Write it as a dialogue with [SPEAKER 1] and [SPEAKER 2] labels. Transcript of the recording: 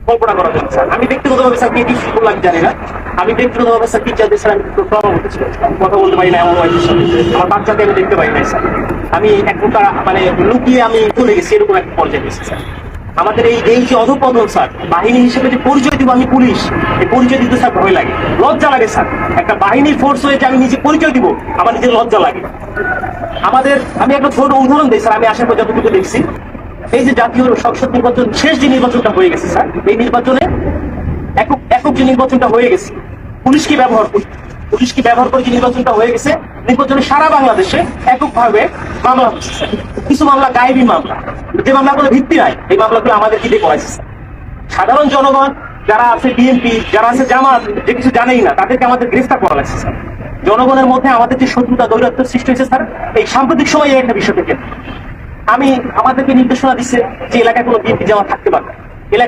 [SPEAKER 1] কল্পনা করা যায় স্যার। আমি ব্যক্তিগতভাবে স্যার কে কি করলাম জানি না। আমি ব্যক্তিগতভাবে স্যার টিচারদের স্যার আমি প্রবলেম হতেছিল, কথা বলতে পারি না এমন হয়েছে। আমার বাচ্চাকে আমি দেখতে পারি নাই স্যার। আমি এক প্রকার মানে লুকিয়ে আমি চলে গেছি, এরকম একটা পর্যায়ে গেছি স্যার। আমাদের এই এই যে অধপতন স্যার, বাহিনী হিসেবে যে পরিচয় দিব আমি পুলিশ, এই পরিচয় দিতে স্যার ভয় লাগে, লজ্জা লাগে স্যার। একটা বাহিনীর ফোর্স হয়ে যে আমি নিজে পরিচয় দিব, আমার নিজের লজ্জা লাগে। আমাদের আমি একটা ছোট উদাহরণ দিই স্যার, আমি আসার পর যতটুকু দেখছি, এই যে জাতীয় সংসদ নির্বাচন শেষ যে নির্বাচনটা হয়ে গেছে স্যার, এই নির্বাচনে একক একক যে নির্বাচনটা হয়ে গেছে, পুলিশকে ব্যবহার করে, পুলিশকে ব্যবহার করে যে নির্বাচনটা হয়ে গেছে, নির্বাচনে সারা বাংলাদেশে এককভাবে মামলা হচ্ছে স্যার। কিছু মামলা গায়েবী মামলা, যে মামলা কোনো ভিত্তি নাই, এই মামলাগুলো আমাদের কি দিয়ে করাইছে স্যার। সাধারণ জনগণ যারা আছে বিএনপি, যারা আছে জামাত, যে কিছু জানেই না, তাদেরকে আমাদের গ্রেফতার করা লাগছে স্যার। জনগণের মধ্যে আমাদের যে শত্রুতা দৌরাত্ম সৃষ্টি হয়েছে স্যার, এই সাম্প্রতিক সময়ে একটা বিষয় থেকে আমি আমাদেরকে নির্দেশনা দিচ্ছে যে এলাকায় কোনো বিএনপি জামাত থাকতে পারবে, এলাকায়